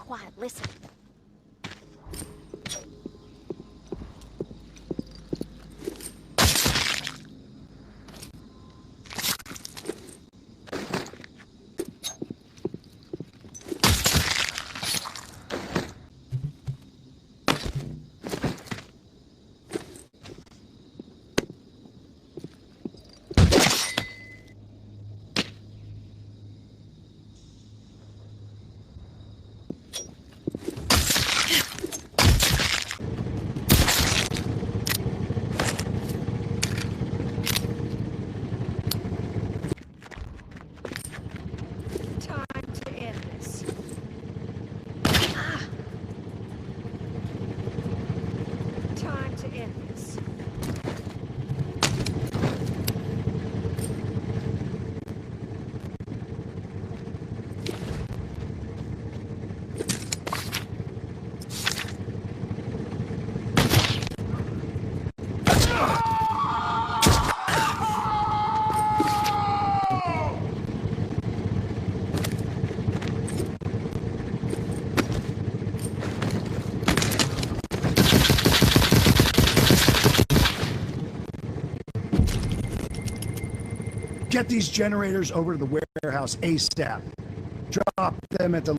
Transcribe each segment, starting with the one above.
quiet, listen. Time to end this. Time to end this. Get these generators over to the warehouse ASAP. Drop them at the...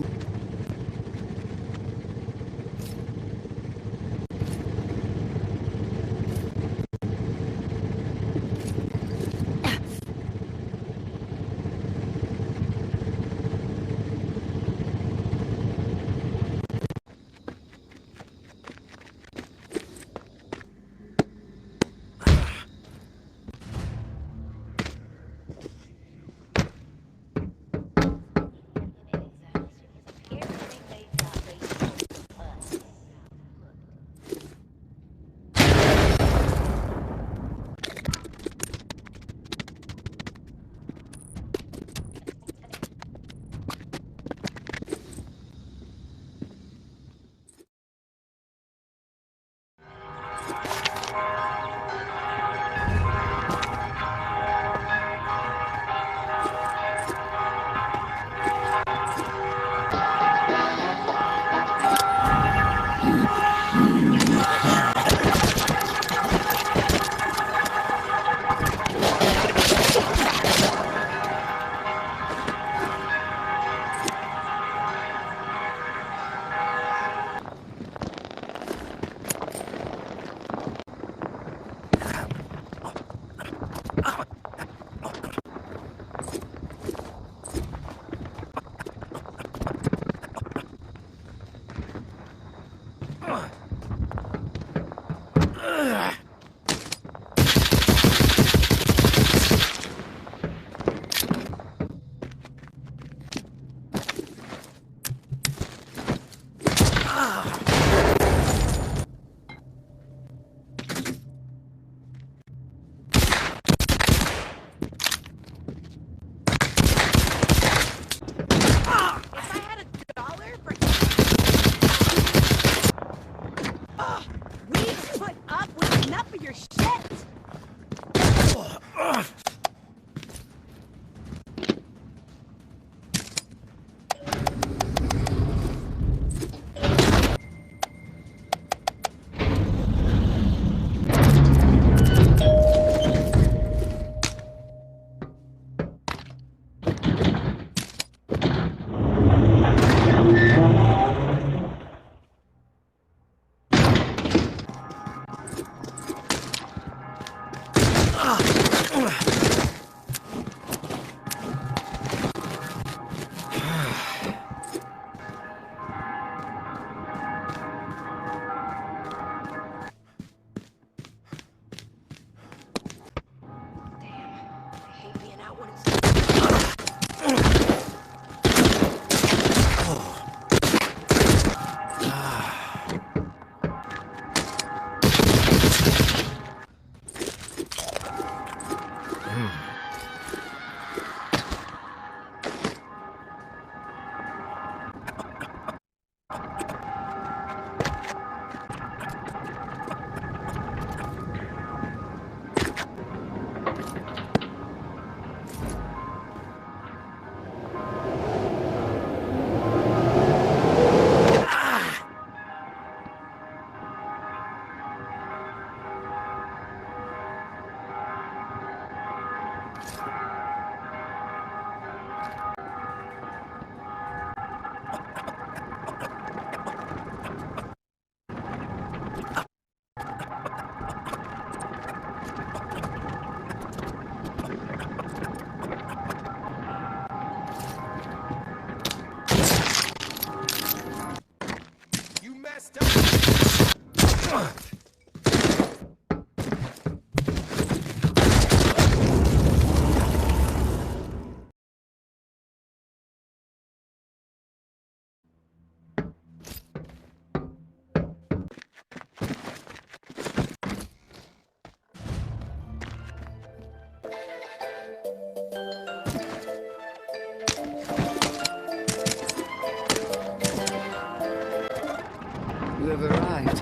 have arrived.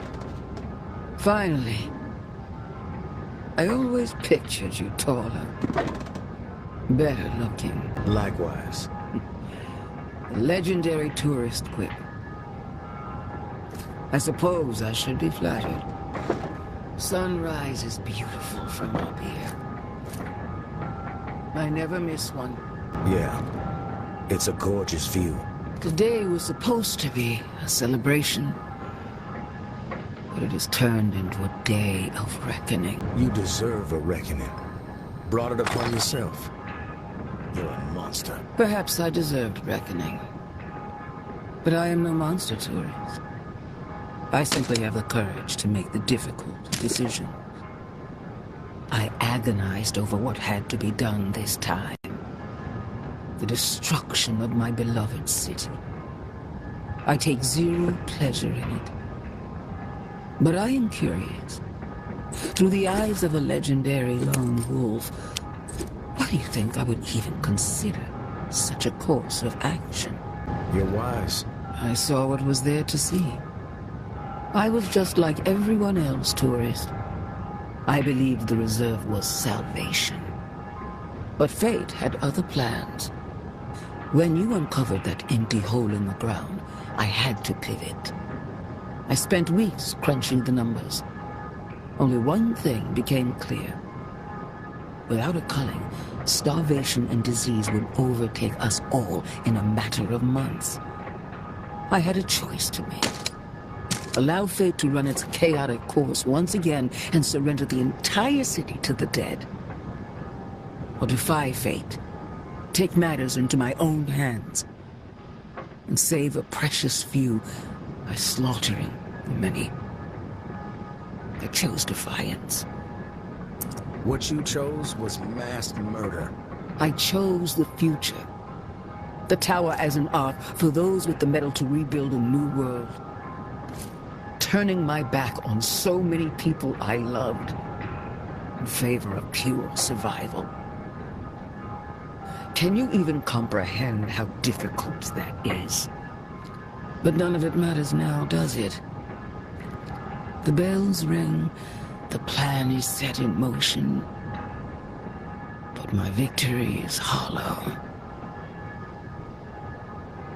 Finally. I always pictured you taller. Better looking. Likewise. Legendary tourist quip. I suppose I should be flattered. Sunrise is beautiful from up here. I never miss one. Yeah. It's a gorgeous view. Today was supposed to be a celebration, but it has turned into a day of reckoning. You deserve a reckoning. Brought it upon yourself. You're a monster. Perhaps I deserved reckoning. But I am no monster tourist. I simply have the courage to make the difficult decisions. I agonized over what had to be done this time. The destruction of my beloved city. I take zero pleasure in it. But I am curious. Through the eyes of a legendary lone wolf, why do you think I would even consider such a course of action? You're wise. I saw what was there to see. I was just like everyone else, tourist. I believed the reserve was salvation. But fate had other plans. When you uncovered that empty hole in the ground, I had to pivot. I spent weeks crunching the numbers. Only one thing became clear. Without a culling, starvation and disease would overtake us all in a matter of months. I had a choice to make. Allow fate to run its chaotic course once again and surrender the entire city to the dead. Or defy fate, take matters into my own hands, and save a precious few by slaughtering the many. I chose defiance. What you chose was mass murder. I chose the future. The tower as an art for those with the metal to rebuild a new world. Turning my back on so many people I loved in favor of pure survival. Can you even comprehend how difficult that is? But none of it matters now, does it? The bells ring, the plan is set in motion, but my victory is hollow.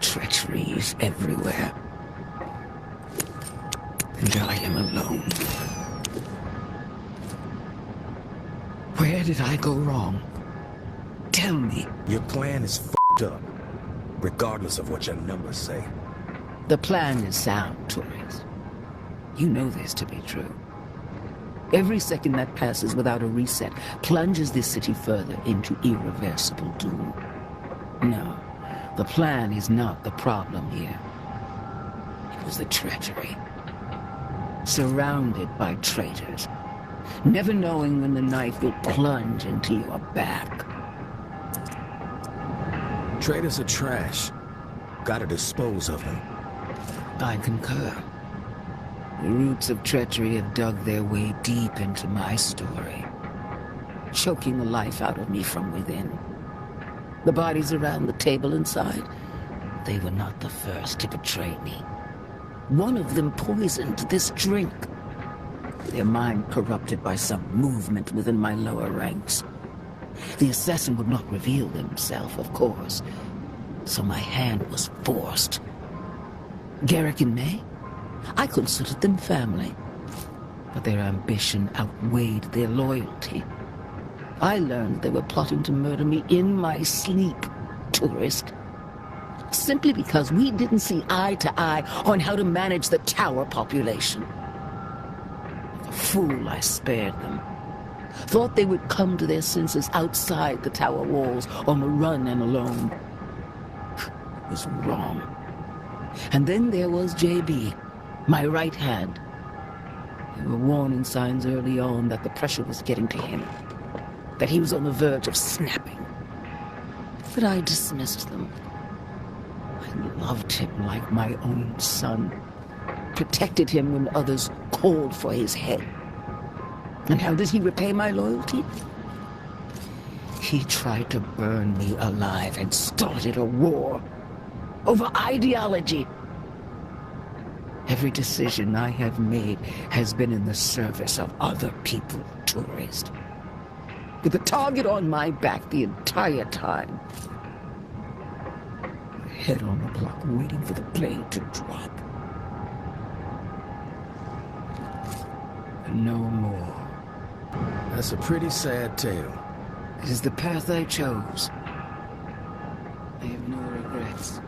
Treachery is everywhere. And I am alone. Where did I go wrong? Tell me. Your plan is f***ed up, regardless of what your numbers say. The plan is sound, tourist. You know this to be true. Every second that passes without a reset plunges this city further into irreversible doom. No, the plan is not the problem here. It was the treachery. Surrounded by traitors, never knowing when the knife will plunge into your back. Traitors are trash. Gotta dispose of them. I concur. The roots of treachery have dug their way deep into my story, choking the life out of me from within. The bodies around the table inside, they were not the first to betray me. One of them poisoned this drink. Their mind corrupted by some movement within my lower ranks. The assassin would not reveal himself, of course, so my hand was forced. Garrick and May? I considered them family, but their ambition outweighed their loyalty. I learned they were plotting to murder me in my sleep, tourist. Simply because we didn't see eye to eye on how to manage the tower population. Like a fool, I spared them. Thought they would come to their senses outside the tower walls, on the run and alone. It was wrong. And then there was JB, my right hand. There were warning signs early on that the pressure was getting to him, that he was on the verge of snapping. But I dismissed them. I loved him like my own son, protected him when others called for his head. And how did he repay my loyalty? He tried to burn me alive and started a war over ideology. Every decision I have made has been in the service of other people, tourist. With the target on my back the entire time. My head on the block, waiting for the plane to drop. And no more. That's a pretty sad tale. It is the path I chose. I have no regrets.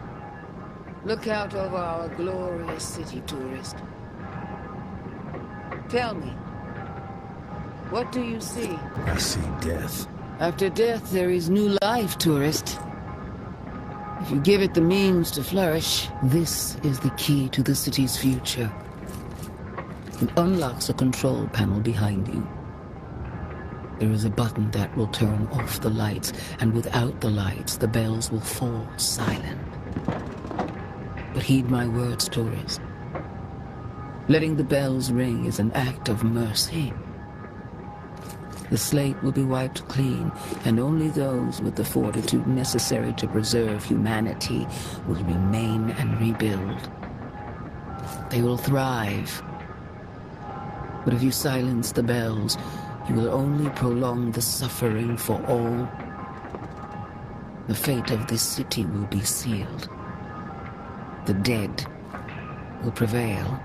Look out over our glorious city, tourist. Tell me, what do you see? I see death. After death, there is new life, tourist. If you give it the means to flourish, this is the key to the city's future. It unlocks a control panel behind you. There is a button that will turn off the lights, and without the lights, the bells will fall silent. But heed my words, tourist. Letting the bells ring is an act of mercy. The slate will be wiped clean, and only those with the fortitude necessary to preserve humanity will remain and rebuild. They will thrive. But if you silence the bells, you will only prolong the suffering for all. The fate of this city will be sealed. The dead will prevail.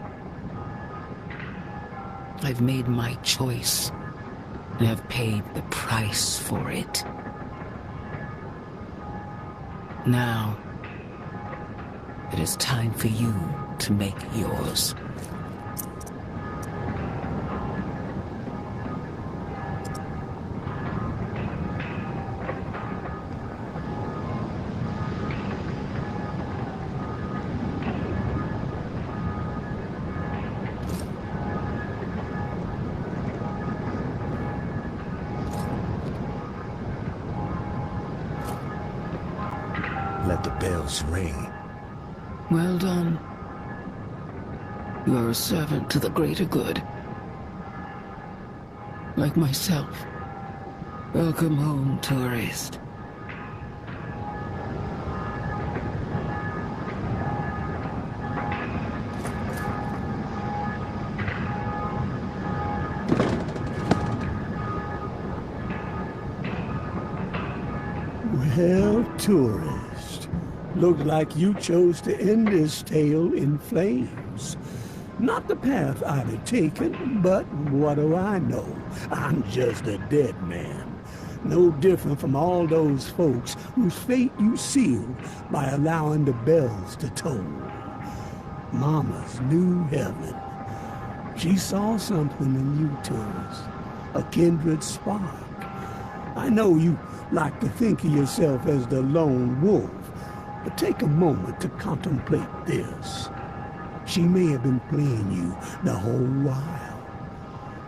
I've made my choice, and have paid the price for it. Now, it is time for you to make yours. Let the bells ring. Well done. You are a servant to the greater good. Like myself. Welcome home, tourist. Well, tourist, looks like you chose to end this tale in flames. Not the path I'd have taken, but what do I know? I'm just a dead man. No different from all those folks whose fate you sealed by allowing the bells to toll. Mama's new heaven. She saw something in you, tourist. A kindred spark. I know you like to think of yourself as the lone wolf, but take a moment to contemplate this. She may have been playing you the whole while.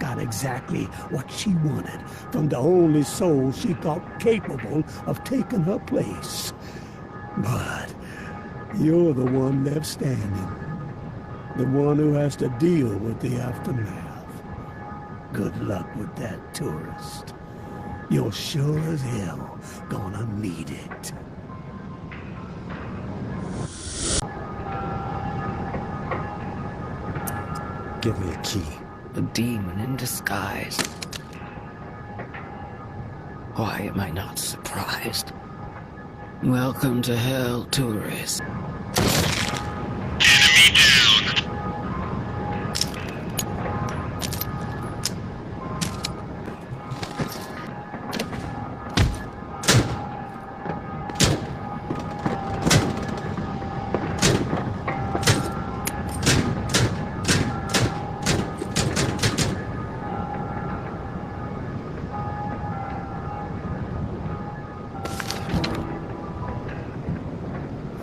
Got exactly what she wanted from the only soul she thought capable of taking her place. But you're the one left standing. The one who has to deal with the aftermath. Good luck with that, tourist. You're sure as hell gonna need it. Give me a key. A demon in disguise. Why am I not surprised? Welcome to hell, tourist.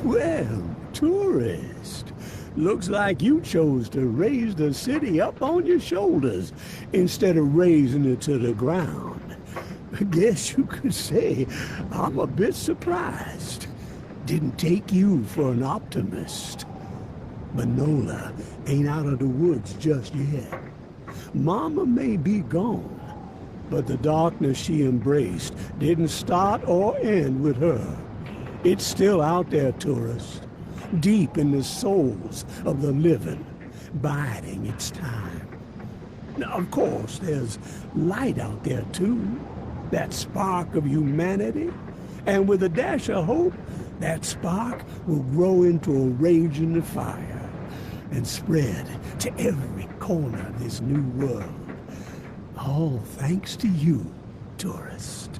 Well, tourist, looks like you chose to raise the city up on your shoulders instead of raising it to the ground. I guess you could say I'm a bit surprised. Didn't take you for an optimist. But Nola ain't out of the woods just yet. Mama may be gone, but the darkness she embraced didn't start or end with her. It's still out there, tourist, deep in the souls of the living, biding its time. Now, of course, there's light out there, too. That spark of humanity. And with a dash of hope, that spark will grow into a raging fire and spread to every corner of this new world. All thanks to you, tourist.